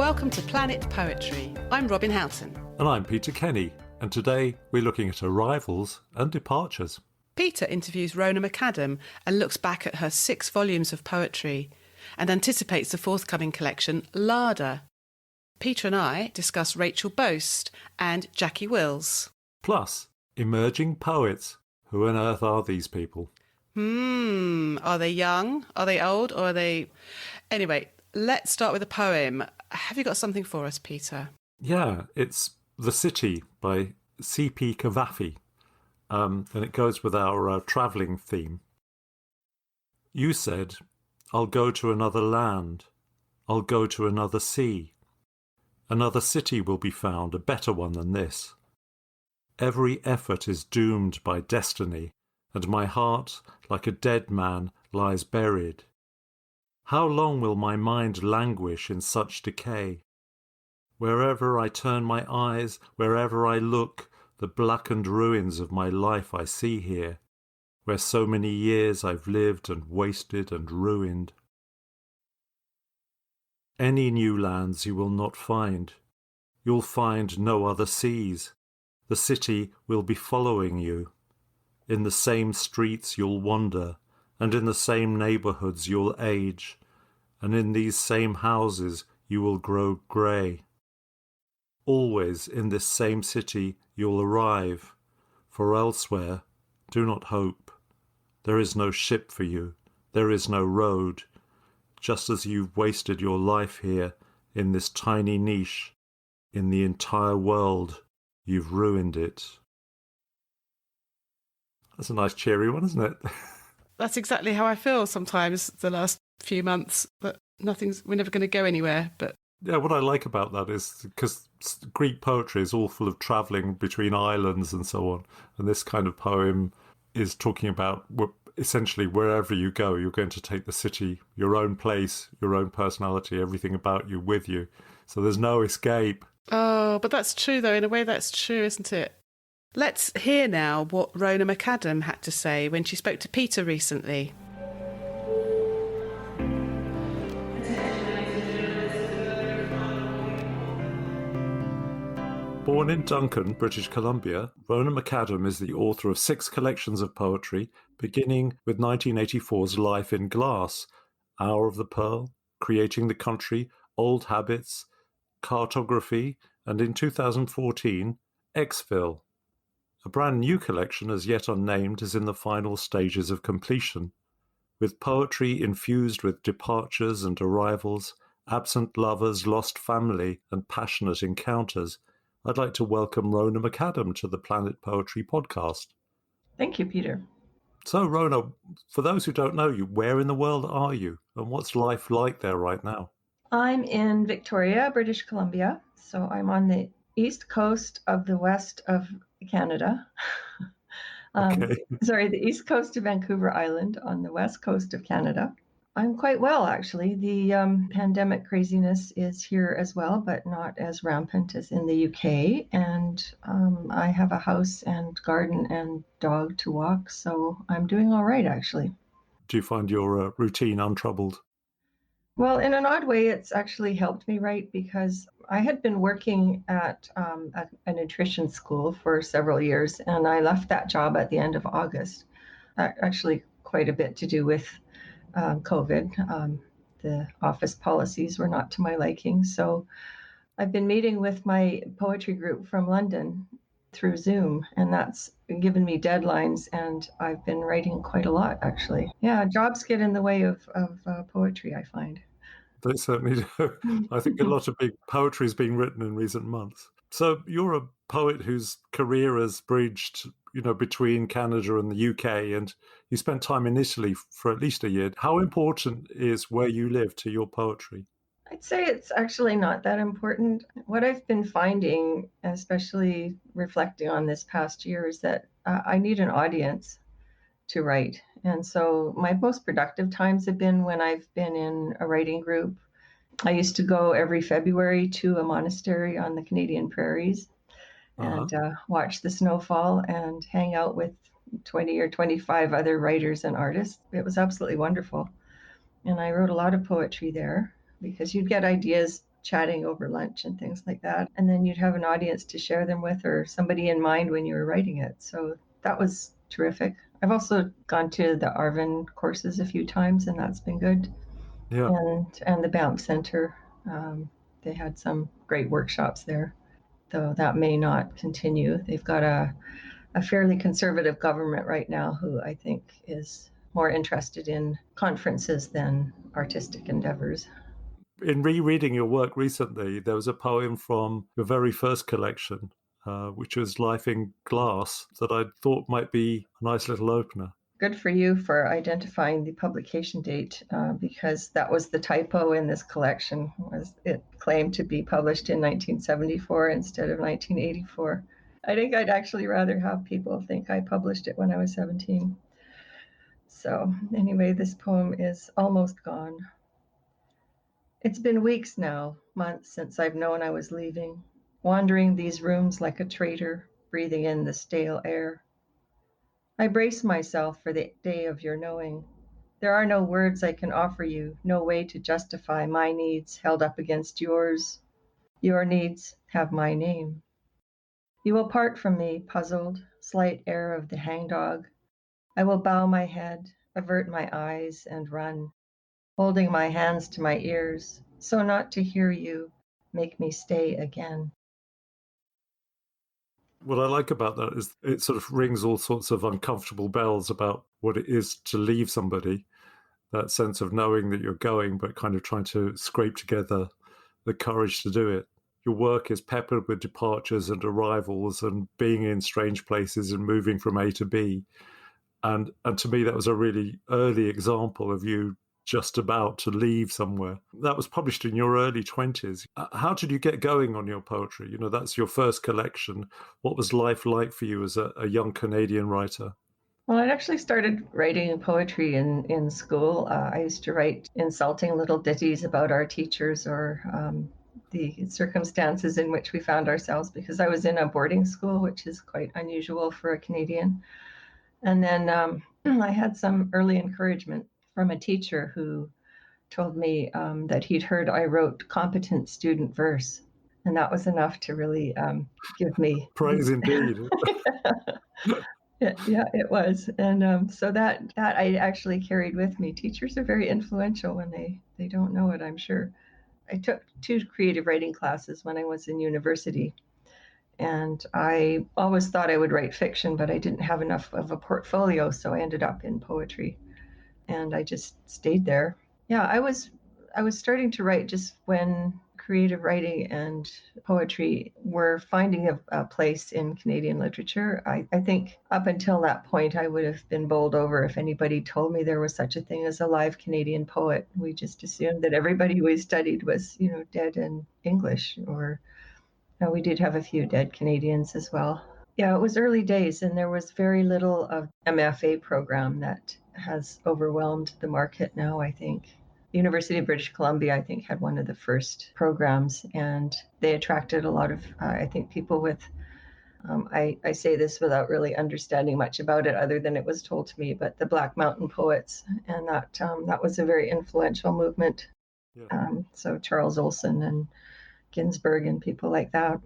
Welcome to Planet Poetry. I'm Robin Houghton. And I'm Peter Kenny, and today we're looking at arrivals and departures. Peter interviews Rhona McAdam and looks back at her 6 volumes of poetry and anticipates the forthcoming collection, Larder. Peter and I discuss Rachel Boast and Jackie Wills. Plus, emerging poets. Who on earth are these people? Are they young? Are they old? Or are they... Anyway, let's start with a poem. Have you got something for us, Peter? Yeah, it's The City by C.P. Cavafy, and it goes with our travelling theme. You said, I'll go to another land. I'll go to another sea. Another city will be found, a better one than this. Every effort is doomed by destiny, and my heart, like a dead man, lies buried. How long will my mind languish in such decay? Wherever I turn my eyes, wherever I look, the blackened ruins of my life I see here, where so many years I've lived and wasted and ruined. Any new lands you will not find. You'll find no other seas. The city will be following you. In the same streets you'll wander, and in the same neighbourhoods you'll age, and in these same houses you will grow grey. Always in this same city you'll arrive, for elsewhere do not hope. There is no ship for you, there is no road, just as you've wasted your life here in this tiny niche. In the entire world, you've ruined it. That's a nice cheery one, isn't it? That's exactly how I feel sometimes the last few months, but we're never going to go anywhere. But yeah, what I like about that is because Greek poetry is all full of travelling between islands and so on, and this kind of poem is talking about essentially wherever you go, you're going to take the city, your own place, your own personality, everything about you with you. So there's no escape. Oh, but that's true though. In a way, that's true, isn't it? Let's hear now what Rhona McAdam had to say when she spoke to Peter recently. Born in Duncan, British Columbia, Rhona McAdam is the author of 6 collections of poetry, beginning with 1984's Life in Glass, Hour of the Pearl, Creating the Country, Old Habits, Cartography, and in 2014, Exfil. A brand new collection, as yet unnamed, is in the final stages of completion, with poetry infused with departures and arrivals, absent lovers, lost family, and passionate encounters. I'd like to welcome Rhona McAdam to the Planet Poetry podcast. Thank you, Peter. So, Rhona, for those who don't know you, where in the world are you, and what's life like there right now? I'm in Victoria, British Columbia, so I'm on the east coast of the west of Canada. The east coast of Vancouver Island on the west coast of Canada. I'm quite well, actually. The pandemic craziness is here as well, but not as rampant as in the UK. And I have a house and garden and dog to walk, so I'm doing all right, actually. Do you find your routine untroubled? Well, in an odd way, it's actually helped me write because I had been working at a nutrition school for several years, and I left that job at the end of August. Actually, quite a bit to do with COVID. The office policies were not to my liking. So I've been meeting with my poetry group from London through Zoom, and that's given me deadlines, and I've been writing quite a lot, actually. Yeah, jobs get in the way of poetry, I find. They certainly do. I think a lot of big poetry is being written in recent months. So you're a poet whose career has bridged, between Canada and the UK, and you spent time in Italy for at least a year. How important is where you live to your poetry? I'd say it's actually not that important. What I've been finding, especially reflecting on this past year, is that I need an audience to write. And so my most productive times have been when I've been in a writing group. I used to go every February to a monastery on the Canadian prairies and watch the snowfall and hang out with 20 or 25 other writers and artists. It was absolutely wonderful. And I wrote a lot of poetry there because you'd get ideas chatting over lunch and things like that. And then you'd have an audience to share them with or somebody in mind when you were writing it. So that was terrific. I've also gone to the Arvin courses a few times, and that's been good. Yeah. And the Banff Center, they had some great workshops there, though that may not continue. They've got a fairly conservative government right now who I think is more interested in conferences than artistic endeavors. In rereading your work recently, there was a poem from your very first collection, which was Life in Glass, that I thought might be a nice little opener. Good for you for identifying the publication date, because that was the typo in this collection. Was it claimed to be published in 1974 instead of 1984. I think I'd actually rather have people think I published it when I was 17. So anyway, this poem is almost gone. It's been weeks now, months, since I've known I was leaving, wandering these rooms like a traitor, breathing in the stale air. I brace myself for the day of your knowing. There are no words I can offer you, no way to justify my needs held up against yours. Your needs have my name. You will part from me, puzzled, slight air of the hangdog. I will bow my head, avert my eyes, and run, holding my hands to my ears, so not to hear you make me stay again. What I like about that is it sort of rings all sorts of uncomfortable bells about what it is to leave somebody, that sense of knowing that you're going, but kind of trying to scrape together the courage to do it. Your work is peppered with departures and arrivals and being in strange places and moving from A to B. And to me, that was a really early example of you just about to leave somewhere. That was published in your early 20s. How did you get going on your poetry? You know, that's your first collection. What was life like for you as a young Canadian writer? Well, I actually started writing poetry in school. I used to write insulting little ditties about our teachers or the circumstances in which we found ourselves because I was in a boarding school, which is quite unusual for a Canadian. And then I had some early encouragement from a teacher who told me that he'd heard I wrote competent student verse. And that was enough to really give me Praise indeed. Yeah, it was. And so that I actually carried with me. Teachers are very influential when they don't know it, I'm sure. I took 2 creative writing classes when I was in university. And I always thought I would write fiction, but I didn't have enough of a portfolio, so I ended up in poetry. And I just stayed there. Yeah, I was starting to write just when creative writing and poetry were finding a place in Canadian literature. I think up until that point, I would have been bowled over if anybody told me there was such a thing as a live Canadian poet. We just assumed that everybody we studied was, dead in English, or we did have a few dead Canadians as well. Yeah, it was early days, and there was very little of MFA program that has overwhelmed the market now, I think. The University of British Columbia, I think, had one of the first programs, and they attracted a lot of, I think, people with, I say this without really understanding much about it other than it was told to me, but the Black Mountain Poets, and that was a very influential movement. Yeah. So Charles Olson and Ginsberg and people like that.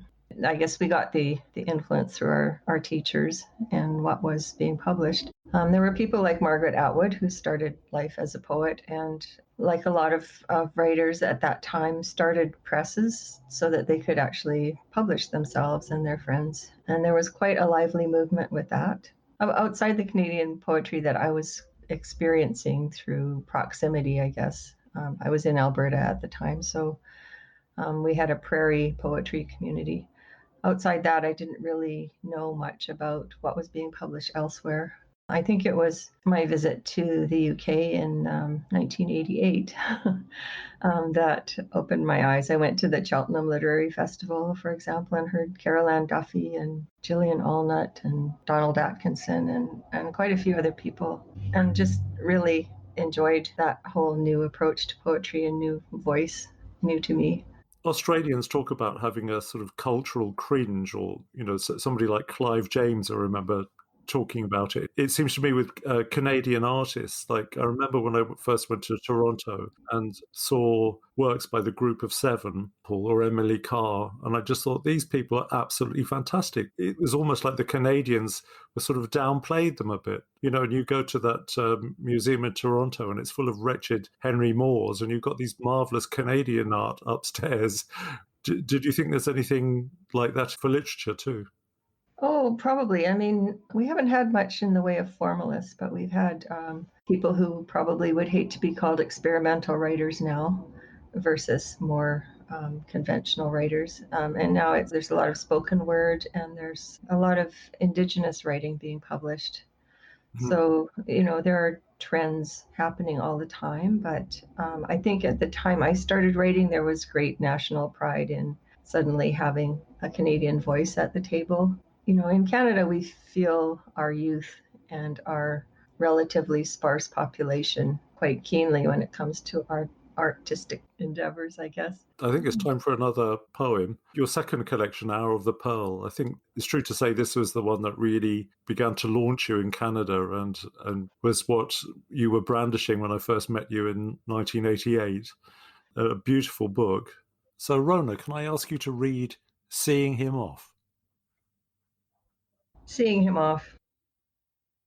I guess we got the influence through our teachers and what was being published. There were people like Margaret Atwood who started life as a poet, and like a lot of writers at that time, started presses so that they could actually publish themselves and their friends. And there was quite a lively movement with that. Outside the Canadian poetry that I was experiencing through proximity, I guess. I was in Alberta at the time, so we had a prairie poetry community. Outside that, I didn't really know much about what was being published elsewhere. I think it was my visit to the UK in 1988 that opened my eyes. I went to the Cheltenham Literary Festival, for example, and heard Carol Ann Duffy and Gillian Allnut and Donald Atkinson and quite a few other people, and just really enjoyed that whole new approach to poetry and new voice, new to me. Australians talk about having a sort of cultural cringe, or somebody like Clive James, I remember talking about it. It seems to me with Canadian artists, like I remember when I first went to Toronto and saw works by the Group of Seven, Paul or Emily Carr, and I just thought these people are absolutely fantastic. It was almost like the Canadians were sort of downplayed them a bit, and you go to that museum in Toronto and it's full of wretched Henry Moores, and you've got these marvelous Canadian art upstairs. Did you think there's anything like that for literature too? Oh, probably. I mean, we haven't had much in the way of formalists, but we've had people who probably would hate to be called experimental writers now versus more conventional writers. And now there's a lot of spoken word and there's a lot of Indigenous writing being published. So, there are trends happening all the time. But I think at the time I started writing, there was great national pride in suddenly having a Canadian voice at the table. In Canada, we feel our youth and our relatively sparse population quite keenly when it comes to our artistic endeavors, I guess. I think it's time for another poem. Your second collection, Hour of the Pearl, I think it's true to say this was the one that really began to launch you in Canada and was what you were brandishing when I first met you in 1988. A beautiful book. So, Rhona, can I ask you to read Seeing Him Off? Seeing him off.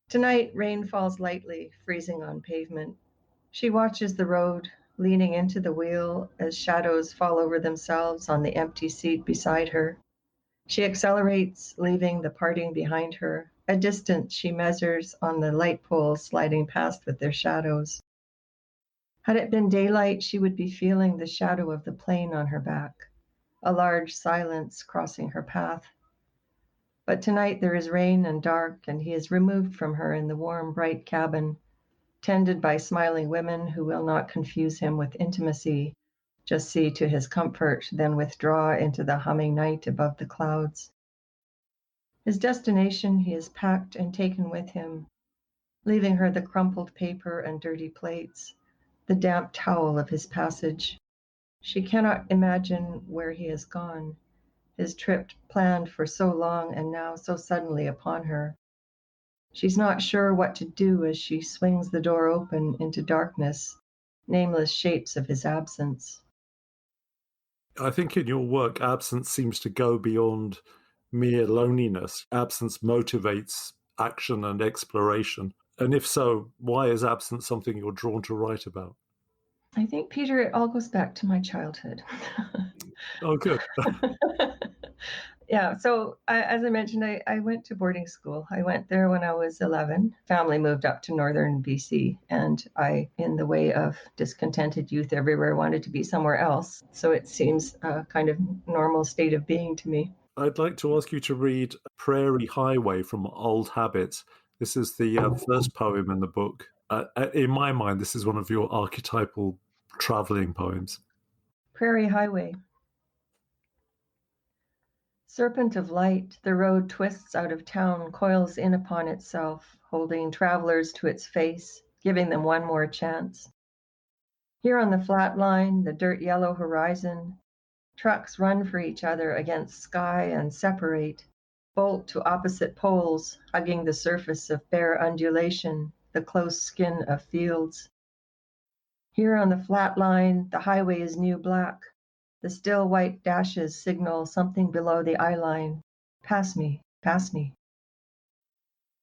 Tonight, rain falls lightly, freezing on pavement. She watches the road, leaning into the wheel as shadows fall over themselves on the empty seat beside her. She accelerates, leaving the parting behind her, a distance she measures on the light poles sliding past with their shadows. Had it been daylight, she would be feeling the shadow of the plane on her back, a large silence crossing her path. But tonight there is rain and dark, and he is removed from her in the warm, bright cabin, tended by smiling women who will not confuse him with intimacy, just see to his comfort, then withdraw into the humming night above the clouds. His destination he has packed and taken with him, leaving her the crumpled paper and dirty plates, the damp towel of his passage. She cannot imagine where he has gone, his trip planned for so long and now so suddenly upon her. She's not sure what to do as she swings the door open into darkness, nameless shapes of his absence. I think in your work, absence seems to go beyond mere loneliness. Absence motivates action and exploration. And if so, why is absence something you're drawn to write about? I think, Peter, it all goes back to my childhood. Oh, good. Yeah, so as I mentioned, I went to boarding school. I went there when I was 11. Family moved up to northern BC, and I, in the way of discontented youth everywhere, wanted to be somewhere else. So it seems a kind of normal state of being to me. I'd like to ask you to read Prairie Highway from Old Habits. This is the first poem in the book. In my mind, this is one of your archetypal traveling poems. Prairie Highway. Serpent of light, the road twists out of town, coils in upon itself, holding travelers to its face, giving them one more chance. Here on the flat line, the dirt yellow horizon, trucks run for each other against sky and separate, bolt to opposite poles, hugging the surface of bare undulation, the close skin of fields. Here on the flat line, the highway is new black. The still white dashes signal something below the eye line. Pass me, pass me.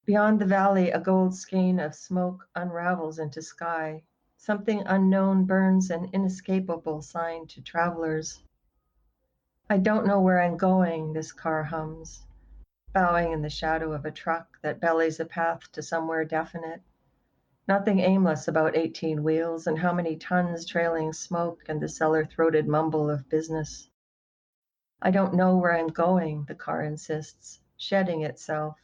Beyond the valley, a gold skein of smoke unravels into sky. Something unknown burns an inescapable sign to travelers. I don't know where I'm going, this car hums, bowing in the shadow of a truck that bellies a path to somewhere definite. Nothing aimless about 18 wheels and how many tons trailing smoke and the cellar-throated mumble of business. I don't know where I'm going, the car insists, shedding itself,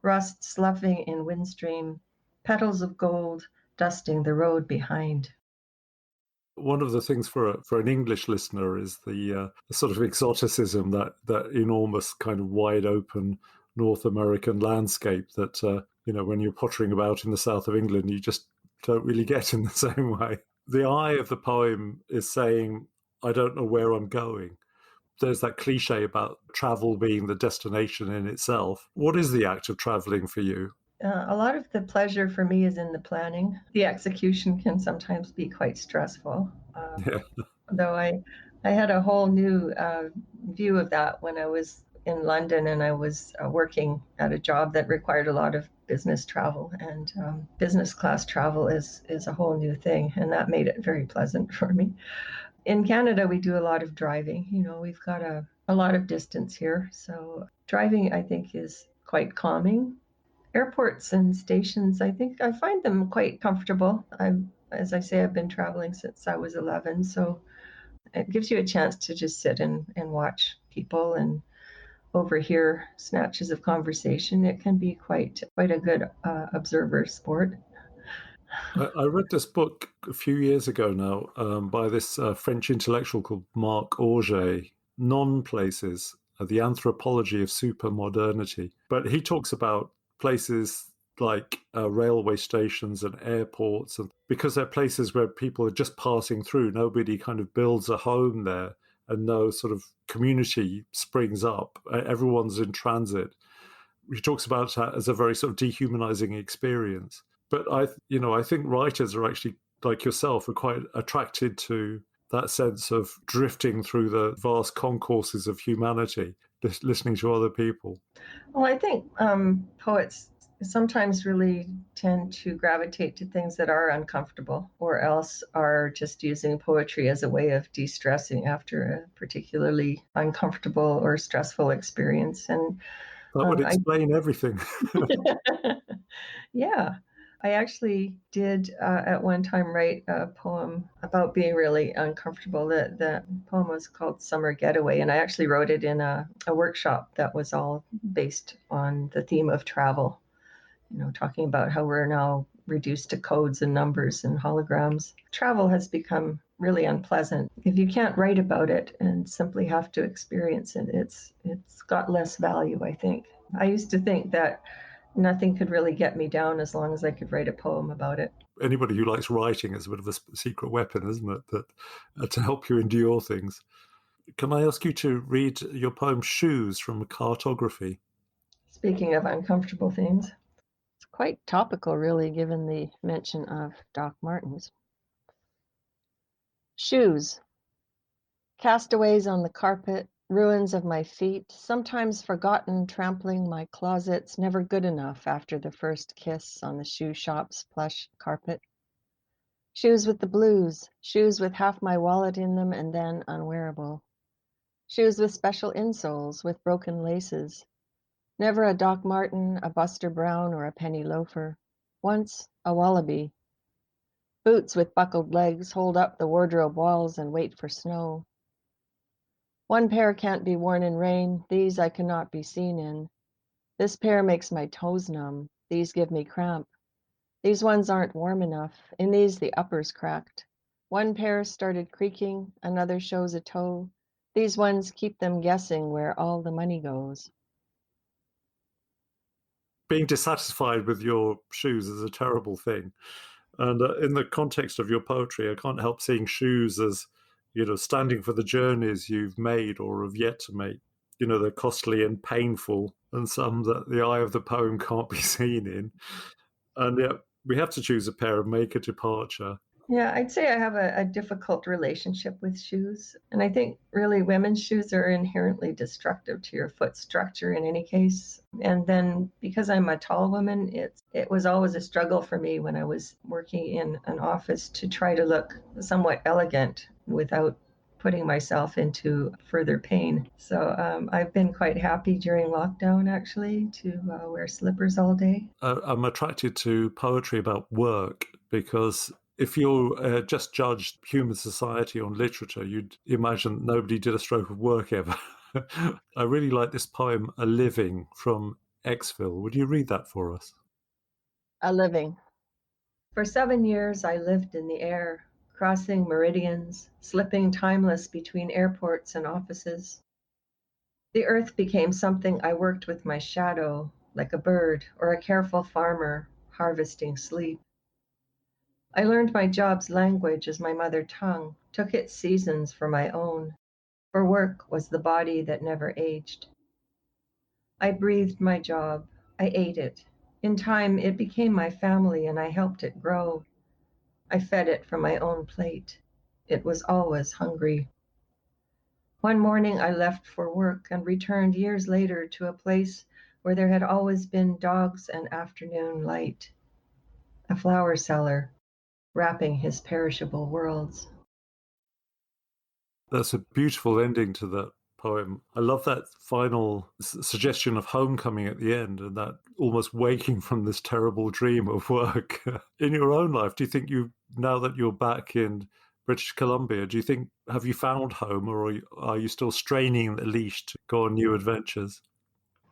rust sloughing in windstream, petals of gold dusting the road behind. One of the things for an English listener is the sort of exoticism, that enormous kind of wide open North American landscape that when you're pottering about in the south of England, you just don't really get in the same way. The eye of the poem is saying, I don't know where I'm going. There's that cliche about travel being the destination in itself. What is the act of traveling for you? A lot of the pleasure for me is in the planning. The execution can sometimes be quite stressful. Yeah. Though I had a whole new view of that when I was in London and I was working at a job that required a lot of business travel, and business class travel is a whole new thing, and that made it very pleasant for me. In Canada, we do a lot of driving. You know, we've got a lot of distance here, so driving I think is quite calming. Airports and stations, I think I find them quite comfortable. As I say, I've been traveling since I was 11, so it gives you a chance to just sit and watch people and overhear snatches of conversation. It can be quite a good observer sport. I read this book a few years ago now by this French intellectual called Marc Aurger, Non-Places, The Anthropology of Supermodernity. But he talks about places like railway stations and airports, and because they're places where people are just passing through, nobody kind of builds a home there and no sort of community springs up. Everyone's in transit. He talks about that as a very sort of dehumanizing experience. But I think writers are actually like yourself are quite attracted to that sense of drifting through the vast concourses of humanity, listening to other people. Well, I think poets sometimes really tend to gravitate to things that are uncomfortable, or else are just using poetry as a way of de-stressing after a particularly uncomfortable or stressful experience. And That would I explain everything. yeah. I actually did at one time write a poem about being really uncomfortable. The poem was called Summer Getaway, and I actually wrote it in a workshop that was all based on the theme of travel, you know, talking about how we're now reduced to codes and numbers and holograms. Travel has become really unpleasant. If you can't write about it and simply have to experience it, it's got less value, I think. I used to think that nothing could really get me down as long as I could write a poem about it. Anybody who likes writing is a bit of a secret weapon, isn't it? That to help you endure things. Can I ask you to read your poem "Shoes" from Cartography? Speaking of uncomfortable things, it's quite topical, really, given the mention of Doc Martens. Shoes. Castaways on the carpet, ruins of my feet, sometimes forgotten trampling my closets, never good enough after the first kiss on the shoe shop's plush carpet. Shoes with the blues, shoes with half my wallet in them and then unwearable. Shoes with special insoles, with broken laces. Never a Doc Marten, a Buster Brown, or a penny loafer. Once a wallaby. Boots with buckled legs hold up the wardrobe walls and wait for snow. One pair can't be worn in rain, these I cannot be seen in. This pair makes my toes numb, these give me cramp. These ones aren't warm enough, in these the upper's cracked. One pair started creaking, another shows a toe. These ones keep them guessing where all the money goes. Being dissatisfied with your shoes is a terrible thing. And in the context of your poetry, I can't help seeing shoes as, standing for the journeys you've made or have yet to make. They're costly and painful, and some that the eye of the poem can't be seen in. And yet we have to choose a pair and make a departure. Yeah, I'd say I have a difficult relationship with shoes. And I think really women's shoes are inherently destructive to your foot structure in any case. And then because I'm a tall woman, it was always a struggle for me when I was working in an office to try to look somewhat elegant without putting myself into further pain. So I've been quite happy during lockdown actually to wear slippers all day. I'm attracted to poetry about work because if you just judged human society on literature, you'd imagine nobody did a stroke of work ever. I really like this poem, A Living, from Exville. Would you read that for us? A living. For 7 years, I lived in the air, crossing meridians, slipping timeless between airports and offices. The earth became something I worked with my shadow, like a bird or a careful farmer harvesting sleep. I learned my job's language as my mother tongue, took its seasons for my own. for work was the body that never aged. I breathed my job. I ate it. In time, it became my family, and I helped it grow. I fed it from my own plate. It was always hungry. One morning, I left for work and returned years later to a place where there had always been dogs and afternoon light, a flower seller wrapping his perishable worlds. That's a beautiful ending to that poem. I love that final suggestion of homecoming at the end and that almost waking from this terrible dream of work. In your own life, do you think now that you're back in British Columbia, have you found home, or are you still straining the leash to go on new adventures?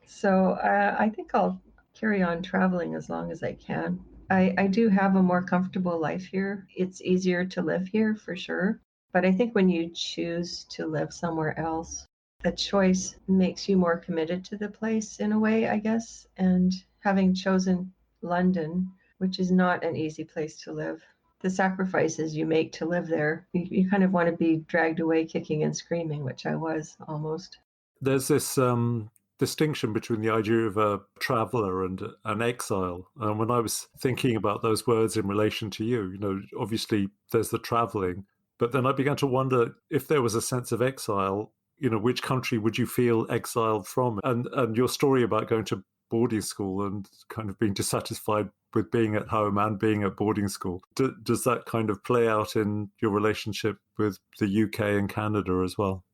So I think I'll carry on traveling as long as I can. I do have a more comfortable life here. It's easier to live here for sure. But I think when you choose to live somewhere else, the choice makes you more committed to the place in a way, I guess. And having chosen London, which is not an easy place to live, the sacrifices you make to live there, you kind of want to be dragged away kicking and screaming, which I was almost. There's this distinction between the idea of a traveller and an exile. And when I was thinking about those words in relation to you, obviously there's the travelling, but then I began to wonder if there was a sense of exile, which country would you feel exiled from? And your story about going to boarding school and kind of being dissatisfied with being at home and being at boarding school, does that kind of play out in your relationship with the UK and Canada as well?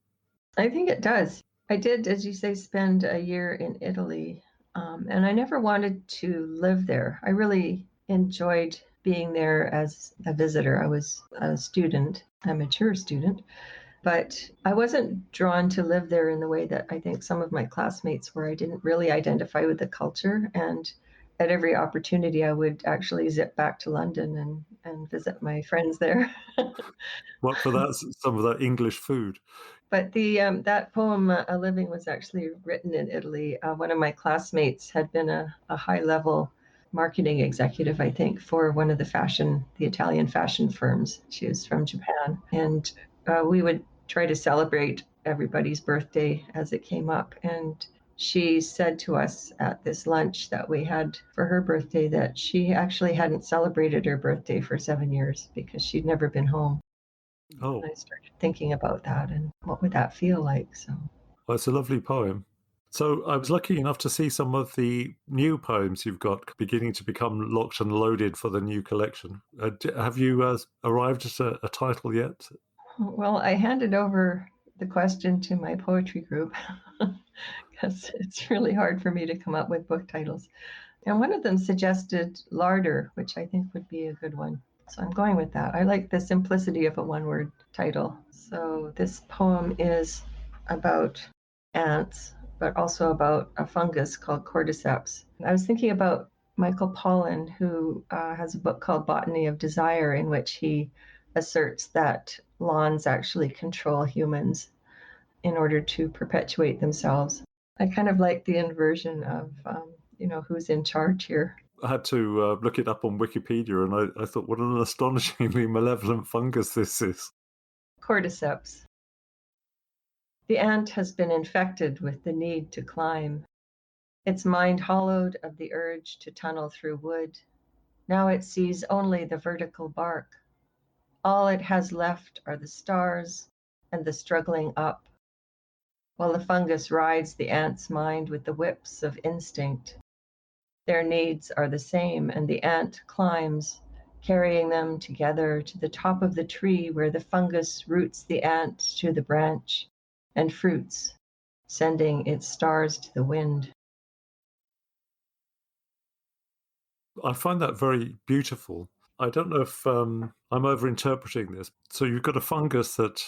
I think it does. I did, as you say, spend a year in Italy, and I never wanted to live there. I really enjoyed being there as a visitor. I was a student, a mature student, but I wasn't drawn to live there in the way that I think some of my classmates were. I didn't really identify with the culture, and at every opportunity, I would actually zip back to London and visit my friends there. What for that? Some of that English food. But the that poem, "A Living," was actually written in Italy. One of my classmates had been a high-level marketing executive, I think, for one of the Italian fashion firms. She was from Japan, and we would try to celebrate everybody's birthday as it came up. And she said to us at this lunch that we had for her birthday that she actually hadn't celebrated her birthday for 7 years because she'd never been home. Oh, I started thinking about that and what would that feel like. So, well, it's a lovely poem. So I was lucky enough to see some of the new poems you've got beginning to become locked and loaded for the new collection. Have you arrived at a title yet? well, I handed over the question to my poetry group because it's really hard for me to come up with book titles. And one of them suggested Larder, which I think would be a good one. So I'm going with that. I like the simplicity of a one word title. So this poem is about ants, but also about a fungus called cordyceps. I was thinking about Michael Pollan, who has a book called Botany of Desire, in which he asserts that lawns actually control humans in order to perpetuate themselves. I kind of like the inversion of, who's in charge here. I had to look it up on Wikipedia, and I thought, what an astonishingly malevolent fungus this is. Cordyceps. The ant has been infected with the need to climb, its mind hollowed of the urge to tunnel through wood. Now it sees only the vertical bark. All it has left are the stars and the struggling up, while the fungus rides the ant's mind with the whips of instinct. Their needs are the same, and the ant climbs, carrying them together to the top of the tree where the fungus roots the ant to the branch and fruits, sending its stars to the wind. I find that very beautiful. I don't know if I'm overinterpreting this. So you've got a fungus that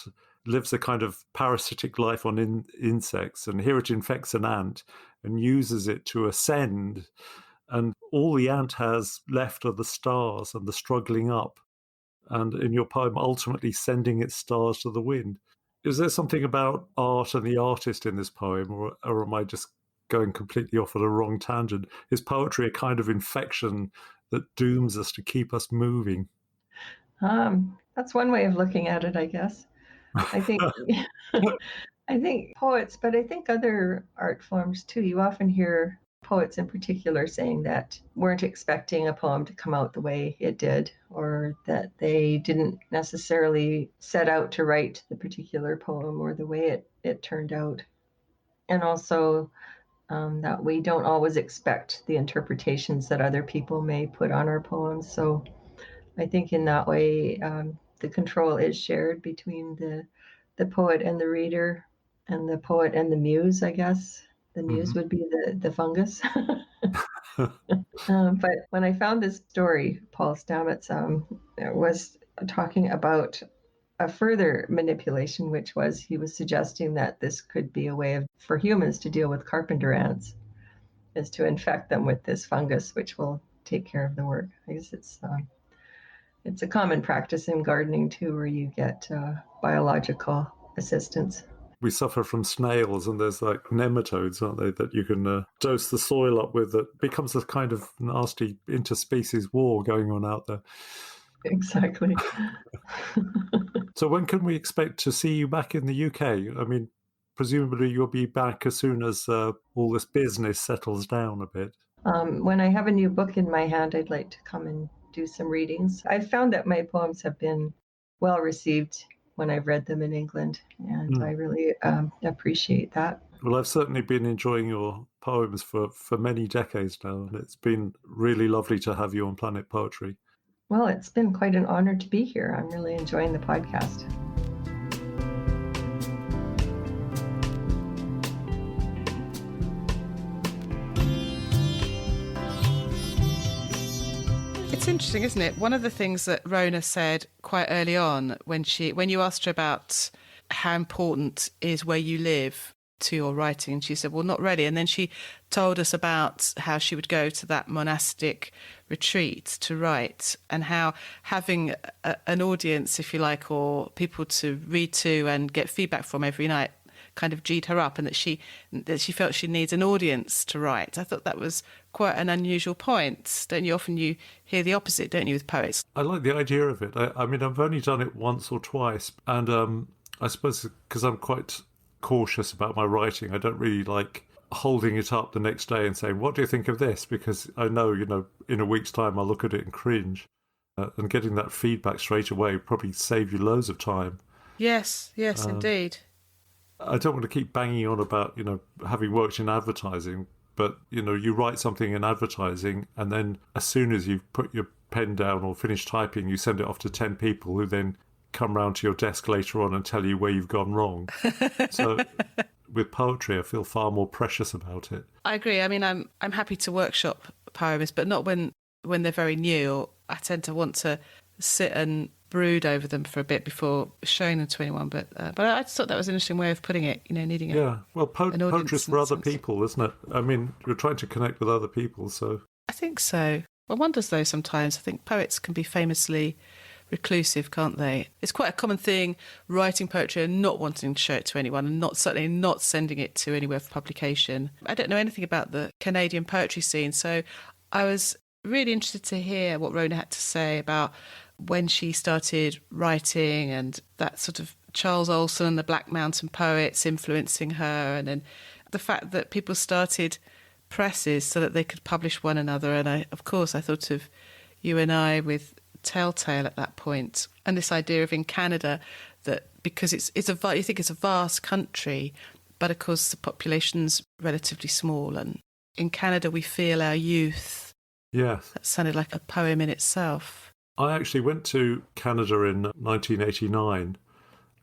lives a kind of parasitic life on insects, and here it infects an ant and uses it to ascend. And all the ant has left are the stars and the struggling up. And in your poem, ultimately sending its stars to the wind. Is there something about art and the artist in this poem, or am I just going completely off at a wrong tangent? Is poetry a kind of infection that dooms us to keep us moving? That's one way of looking at it, I guess. I think I think poets, but I think other art forms too. You often hear poets in particular saying that weren't expecting a poem to come out the way it did, or that they didn't necessarily set out to write the particular poem or the way it turned out. And also that we don't always expect the interpretations that other people may put on our poems. So I think in that way, the control is shared between the poet and the reader, and the poet and the muse, I guess. The muse would be the fungus. But when I found this story, Paul Stamets was talking about a further manipulation, which was he was suggesting that this could be a way for humans to deal with carpenter ants, is to infect them with this fungus, which will take care of the work. I guess it's a common practice in gardening too, where you get biological assistance. We suffer from snails, and there's like nematodes, aren't they, that you can dose the soil up with, that becomes a kind of nasty interspecies war going on out there. Exactly. So when can we expect to see you back in the UK? I mean, presumably you'll be back as soon as all this business settles down a bit. When I have a new book in my hand, I'd like to come and do some readings. I've found that my poems have been well received when I've read them in England, and I really appreciate that. Well, I've certainly been enjoying your poems for many decades now, and it's been really lovely to have you on Planet Poetry. Well, it's been quite an honor to be here. I'm really enjoying the podcast. It's interesting, isn't it? One of the things that Rhona said quite early on when you asked her about how important is where you live to your writing, and she said, well, not really. And then she told us about how she would go to that monastic retreat to write, and how having an audience, if you like, or people to read to and get feedback from every night kind of G'd her up, and that she felt she needs an audience to write. I thought that was quite an unusual point. Don't you? Often you hear the opposite, don't you, with poets? I like the idea of it. I mean, I've only done it once or twice, and I suppose because I'm quite cautious about my writing, I don't really like holding it up the next day and saying, what do you think of this? Because I know, in a week's time I'll look at it and cringe. And getting that feedback straight away probably save you loads of time. Yes, indeed. I don't want to keep banging on about, having worked in advertising, but, you write something in advertising, and then as soon as you've put your pen down or finished typing, you send it off to 10 people who then come round to your desk later on and tell you where you've gone wrong. So with poetry, I feel far more precious about it. I agree. I mean, I'm happy to workshop poems, but not when they're very new. I tend to want to sit and brood over them for a bit before showing them to anyone. But I just thought that was an interesting way of putting it, needing poetry's for other people, isn't it? I mean, you're trying to connect with other people, so... I think so. One wonders, though, sometimes. I think poets can be famously reclusive, can't they? It's quite a common thing, writing poetry and not wanting to show it to anyone, and certainly not sending it to anywhere for publication. I don't know anything about the Canadian poetry scene, so I was really interested to hear what Rhona had to say about when she started writing, and that sort of Charles Olson and the Black Mountain Poets influencing her, and then the fact that people started presses so that they could publish one another. And of course I thought of you and I with Telltale at that point, and this idea of in Canada that because you think it's a vast country, but of course the population's relatively small, and in Canada we feel our youth. Yes, that sounded like a poem in itself. I actually went to Canada in 1989,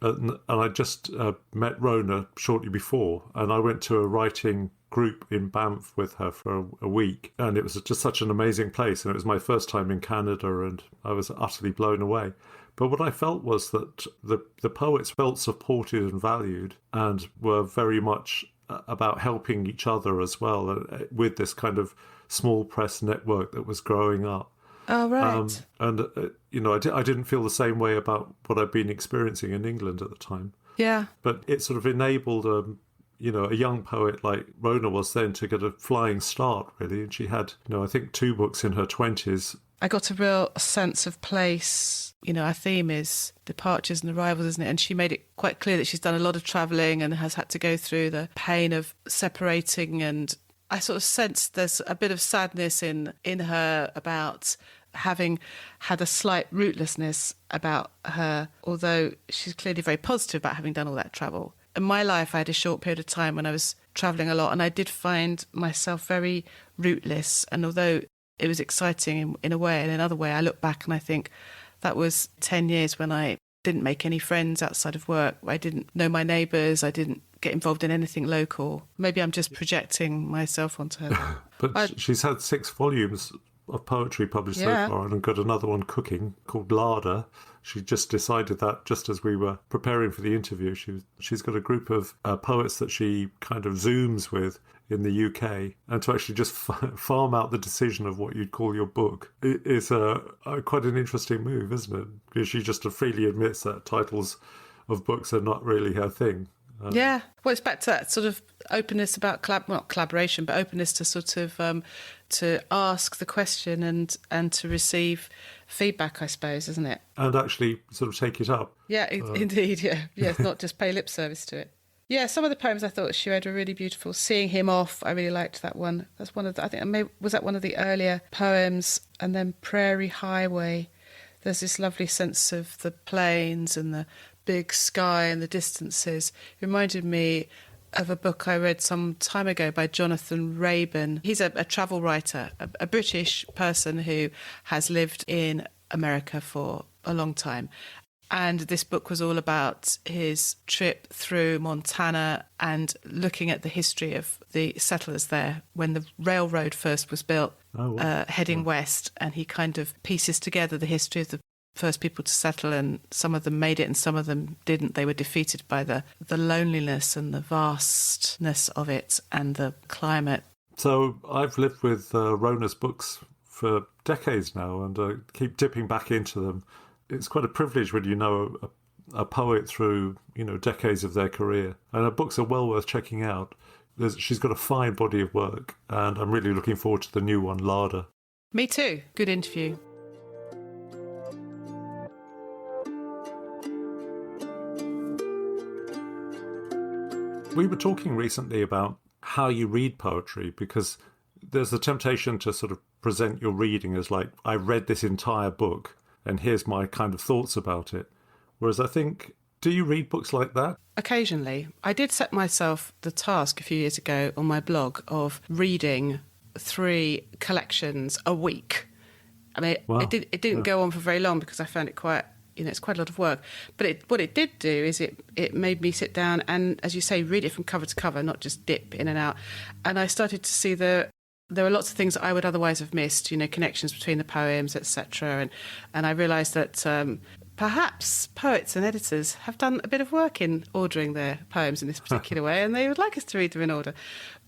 and I just met Rhona shortly before, and I went to a writing group in Banff with her for a week, and it was just such an amazing place, and it was my first time in Canada, and I was utterly blown away. But what I felt was that the poets felt supported and valued, and were very much about helping each other as well, with this kind of small press network that was growing up. Oh, right. I didn't feel the same way about what I'd been experiencing in England at the time. Yeah. But it sort of enabled a young poet like Rhona was then to get a flying start, really. And she had, I think 2 books in her 20s I got a real sense of place. You know, our theme is departures and arrivals, isn't it? And she made it quite clear that she's done a lot of travelling and has had to go through the pain of separating. And I sort of sensed there's a bit of sadness in her about having had a slight rootlessness about her, although she's clearly very positive about having done all that travel. In my life, I had a short period of time when I was travelling a lot, and I did find myself very rootless. And although it was exciting in a way, and in another way, I look back and I think that was 10 years when I didn't make any friends outside of work. I didn't know my neighbours. I didn't get involved in anything local. Maybe I'm just projecting myself onto her. But she's had 6 volumes of poetry published so far, and got another one cooking called Larder. She just decided that just as we were preparing for the interview. She's got a group of poets that she kind of Zooms with in the UK, and to actually just farm out the decision of what you'd call your book is quite an interesting move, isn't it? Because she just freely admits that titles of books are not really her thing. Yeah, well, it's back to that sort of openness about not collaboration, but openness to sort of to ask the question and to receive feedback, I suppose, isn't it? And actually sort of take it up. Yeah, indeed, yeah. It's not just pay lip service to it. Yeah, some of the poems I thought she read were really beautiful. Seeing Him Off, I really liked that one. That's one of the, I think, maybe, was that one of the earlier poems? And then Prairie Highway. There's this lovely sense of the plains and the big sky and the distances. It reminded me of a book I read some time ago by Jonathan Rayburn. He's a travel writer, a British person who has lived in America for a long time. And this book was all about his trip through Montana and looking at the history of the settlers there when the railroad first was built, heading west. And he kind of pieces together the history of the first people to settle, and some of them made it and some of them didn't. They were defeated by the loneliness and the vastness of it and the climate. So I've lived with Rhona's books for decades now, and I keep dipping back into them. It's quite a privilege when you know a poet through, decades of their career. And her books are well worth checking out. She's got a fine body of work, and I'm really looking forward to the new one, Larder. Me too. Good interview. We were talking recently about how you read poetry, because there's the temptation to sort of present your reading as like, I read this entire book and here's my kind of thoughts about it. Whereas I think, do you read books like that? Occasionally. I did set myself the task a few years ago on my blog of reading 3 collections a week. I mean, wow. It didn't go on for very long because I found it quite, it's quite a lot of work. But what it did do is it made me sit down and, as you say, read it from cover to cover, not just dip in and out. And I started to see there were lots of things that I would otherwise have missed, connections between the poems, etc. And I realised that perhaps poets and editors have done a bit of work in ordering their poems in this particular way, and they would like us to read them in order.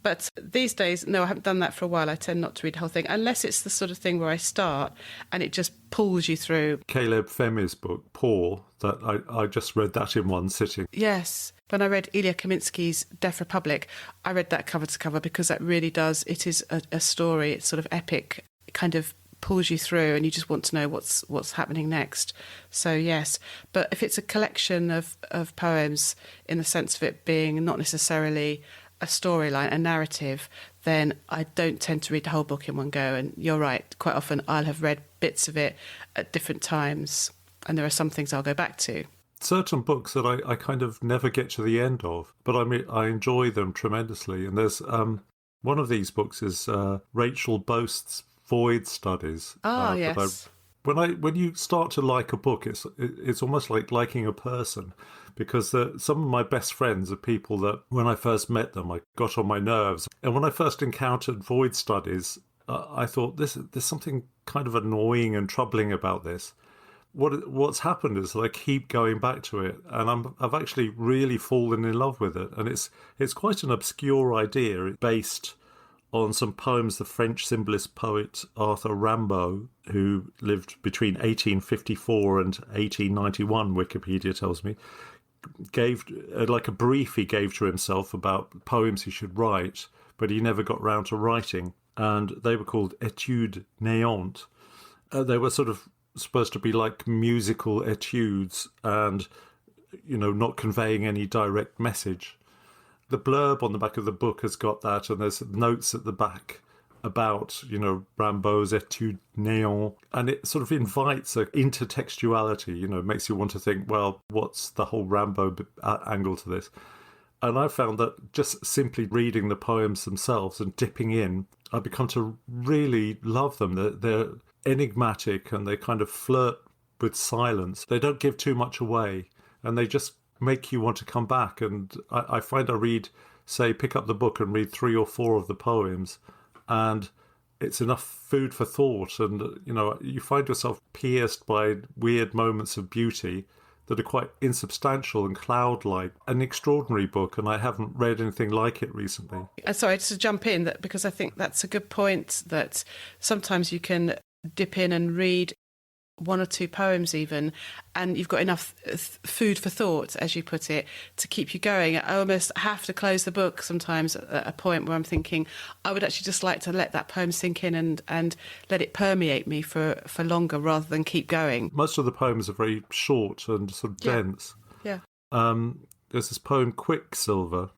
But these days, no, I haven't done that for a while. I tend not to read the whole thing, unless it's the sort of thing where I start and it just pulls you through. Caleb Femi's book, Poor, that I just read that in one sitting. Yes. When I read Ilya Kaminsky's Deaf Republic, I read that cover to cover because that really does, it is a story, it's sort of epic. It kind of pulls you through and you just want to know what's happening next. So yes, but if it's a collection of poems in the sense of it being not necessarily a storyline, a narrative, then I don't tend to read the whole book in one go. And you're right, quite often I'll have read bits of it at different times, and there are some things I'll go back to. Certain books that I kind of never get to the end of, but I enjoy them tremendously. And there's one of these books is Rachel Boast's Void Studies. Oh, yes. When you start to like a book, it's almost like liking a person, because some of my best friends are people that when I first met them, I got on my nerves. And when I first encountered Void Studies, I thought there's something kind of annoying and troubling about this. What's happened is that I keep going back to it, and I've actually really fallen in love with it. And it's quite an obscure idea, based on some poems the French symbolist poet Arthur Rimbaud, who lived between 1854 and 1891, Wikipedia tells me, gave like a brief he gave to himself about poems he should write, but he never got round to writing. And they were called Études Néantes. They were sort of supposed to be like musical etudes and, not conveying any direct message. The blurb on the back of the book has got that, and there's notes at the back about, Rimbaud's Etudes Néant, and it sort of invites an intertextuality, makes you want to think, well, what's the whole Rimbaud angle to this? And I found that just simply reading the poems themselves and dipping in, I've become to really love them. They're enigmatic and they kind of flirt with silence. They don't give too much away, and they just make you want to come back. And I find I read, say, pick up the book and read 3 or 4 of the poems, and it's enough food for thought. And, you find yourself pierced by weird moments of beauty that are quite insubstantial and cloud-like. An extraordinary book, and I haven't read anything like it recently. Sorry, just to jump in, because I think that's a good point, that sometimes you can dip in and read 1 or 2 poems even, and you've got enough food for thought, as you put it, to keep you going. I almost have to close the book sometimes at a point where I'm thinking, I would actually just like to let that poem sink in and let it permeate me for longer rather than keep going. Most of the poems are very short and sort of dense. Yeah. There's this poem, Quicksilver.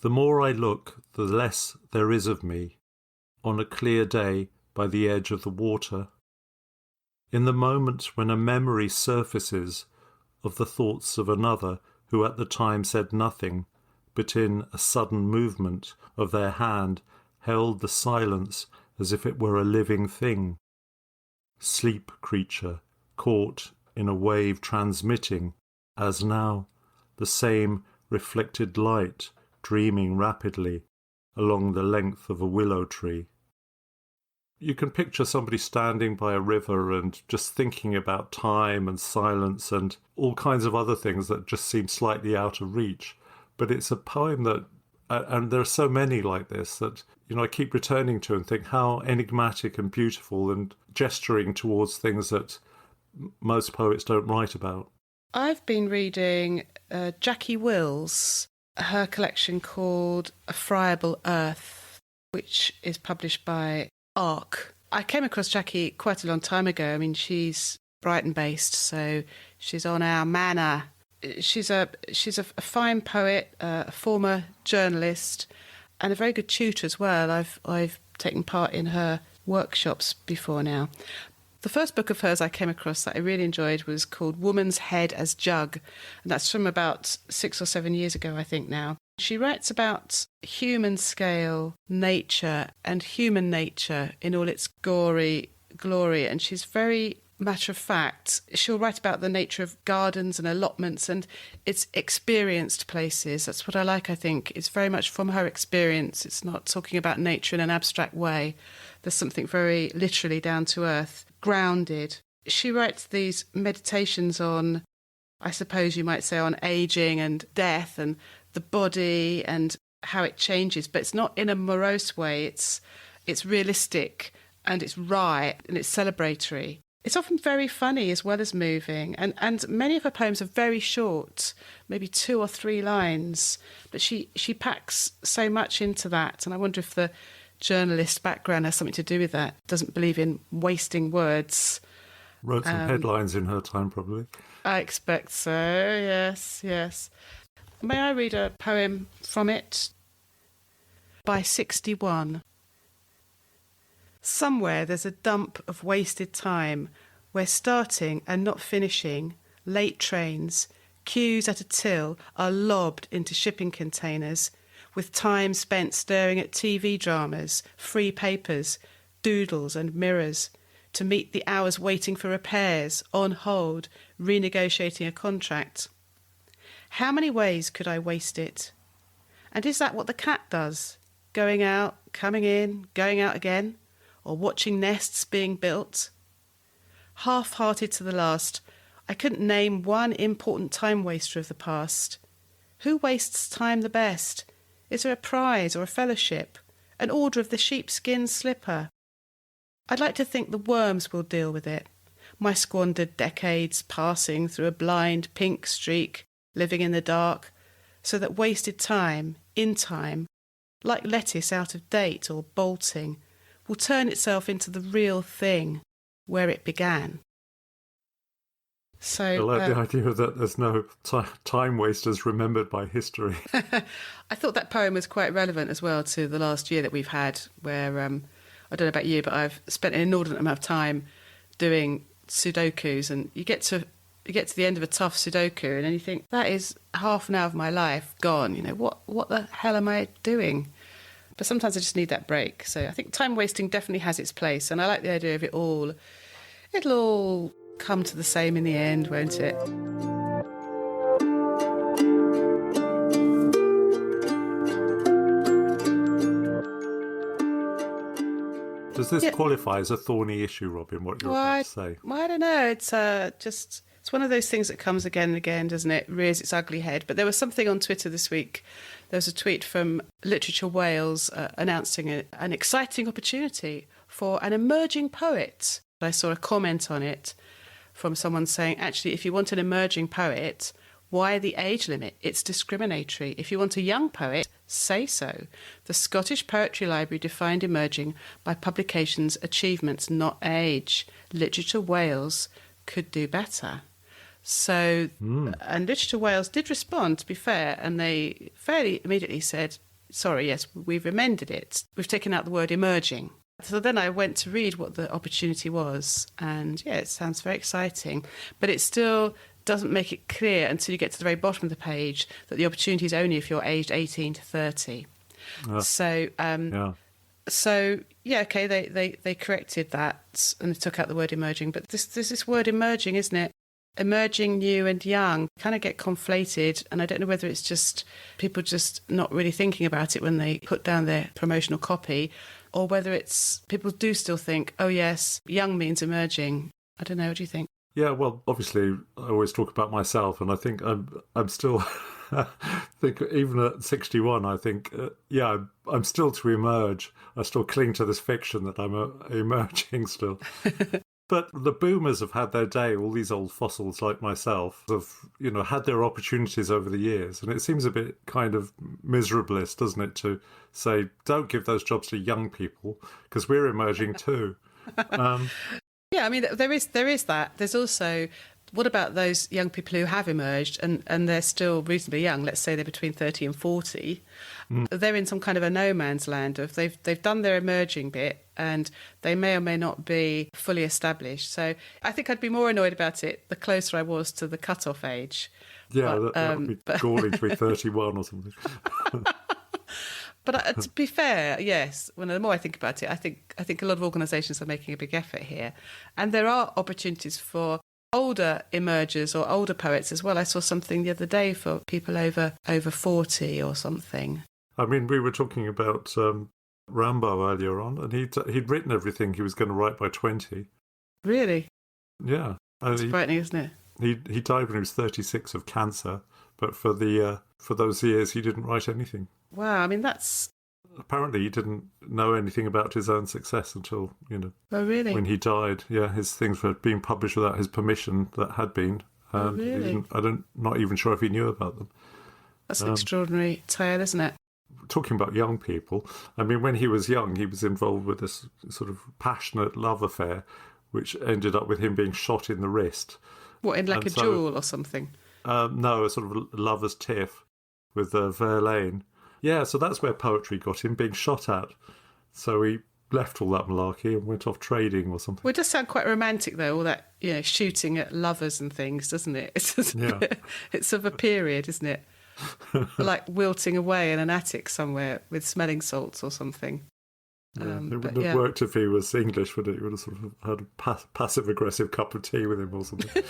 The more I look, the less there is of me, on a clear day by the edge of the water. In the moment when a memory surfaces of the thoughts of another who at the time said nothing, but in a sudden movement of their hand held the silence as if it were a living thing. Sleep creature, caught in a wave transmitting, as now, the same reflected light dreaming rapidly along the length of a willow tree. You can picture somebody standing by a river and just thinking about time and silence and all kinds of other things that just seem slightly out of reach. But it's a poem that, and there are so many like this, that, I keep returning to and think how enigmatic and beautiful, and gesturing towards things that most poets don't write about. I've been reading Jackie Wills, her collection called A Friable Earth, which is published by Arc. I came across Jackie quite a long time ago. I mean, she's Brighton-based, so she's on our manor. She's a fine poet, a former journalist, and a very good tutor as well. I've taken part in her workshops before now. The first book of hers I came across that I really enjoyed was called Woman's Head as Jug, and that's from about 6 or 7 years ago, I think now. She writes about human scale nature and human nature in all its gory glory, and she's very matter of fact. She'll write about the nature of gardens and allotments and its experienced places. That's what I like, I think. It's very much from her experience. It's not talking about nature in an abstract way. There's something very literally down to earth, grounded. She writes these meditations on, I suppose you might say, on ageing and death and the body and how it changes, but it's not in a morose way. It's realistic and it's wry and it's celebratory. It's often very funny as well as moving, and many of her poems are very short, maybe 2 or 3 lines, but she packs so much into that, and I wonder if the journalist background has something to do with that. Doesn't believe in wasting words. Wrote some headlines in her time, probably. I expect so, yes. May I read a poem from it? By 61. Somewhere there's a dump of wasted time where starting and not finishing, late trains, queues at a till are lobbed into shipping containers, with time spent staring at TV dramas, free papers, doodles and mirrors, to meet the hours waiting for repairs, on hold, renegotiating a contract. How many ways could I waste it? And is that what the cat does? Going out, coming in, going out again? Or watching nests being built? Half-hearted to the last, I couldn't name one important time waster of the past. Who wastes time the best? Is there a prize or a fellowship? An order of the sheepskin slipper? I'd like to think the worms will deal with it. My squandered decades passing through a blind pink streak, living in the dark, so that wasted time, in time, like lettuce out of date or bolting, will turn itself into the real thing where it began. So I like the idea that there's no time wasters remembered by history. I thought that poem was quite relevant as well to the last year that we've had, where I don't know about you, but I've spent an inordinate amount of time doing Sudokus, and you get to the end of a tough Sudoku, and then you think, that is half an hour of my life gone. What the hell am I doing? But sometimes I just need that break. So I think time wasting definitely has its place, and I like the idea of it'll all come to the same in the end, won't it? Does this qualify as a thorny issue, Robin, what you're about to say? Well, I don't know. It's it's one of those things that comes again and again, doesn't it? Rears its ugly head. But there was something on Twitter this week. There was a tweet from Literature Wales announcing an exciting opportunity for an emerging poet. I saw a comment on it from someone saying, actually, if you want an emerging poet, why the age limit? It's discriminatory. If you want a young poet, say so. The Scottish Poetry Library defined emerging by publications, achievements, not age. Literature Wales could do better. So, and Literature Wales did respond, to be fair, and they fairly immediately said, sorry, yes, we've amended it. We've taken out the word emerging. So then I went to read what the opportunity was, and yeah, it sounds very exciting, but it still doesn't make it clear until you get to the very bottom of the page that the opportunity is only if you're aged 18 to 30. So okay, they corrected that and they took out the word emerging, but there's this word emerging, isn't it? Emerging, new and young kind of get conflated, and I don't know whether it's just people just not really thinking about it when they put down their promotional copy, or whether it's people do still think, oh yes, young means emerging. I don't know, what do you think? Yeah, well, obviously, I always talk about myself, and I think I'm still, think even at 61, I think, I'm still to emerge. I still cling to this fiction that I'm emerging still. But the boomers have had their day, all these old fossils like myself have, had their opportunities over the years. And it seems a bit kind of miserablest, doesn't it, to say, don't give those jobs to young people, because we're emerging too. Yeah, I mean, there is that. There's also, what about those young people who have emerged and they're still reasonably young? Let's say they're between 30 and 40. They're in some kind of a no man's land of they've done their emerging bit and they may or may not be fully established. So I think I'd be more annoyed about it the closer I was to the cut-off age. Yeah, that would be galling to be 31 or something. But to be fair, yes, the more I think about it, I think a lot of organisations are making a big effort here. And there are opportunities for older emergers or older poets as well. I saw something the other day for people over 40 or something. I mean, we were talking about Rambo earlier on, and he'd written everything he was going to write by 20. Really? Yeah. It's frightening, isn't it? He died when he was 36 of cancer, but for those years he didn't write anything. Wow, I mean, that's... Apparently he didn't know anything about his own success until, Oh, really? when he died. Yeah, his things were being published without his permission that had been. Oh, really? Not even sure if he knew about them. That's an extraordinary tale, isn't it? Talking about young people, I mean, when he was young, he was involved with this sort of passionate love affair, which ended up with him being shot in the wrist. What, in like a duel or something? No, a sort of lover's tiff with Verlaine. Yeah, so that's where poetry got him, being shot at. So he left all that malarkey and went off trading or something. Well, it does sound quite romantic, though, all that, shooting at lovers and things, doesn't it? It's of a period, isn't it? Like wilting away in an attic somewhere with smelling salts or something. Yeah, it wouldn't have worked if he was English, would it? You would have sort of had a passive-aggressive cup of tea with him or something.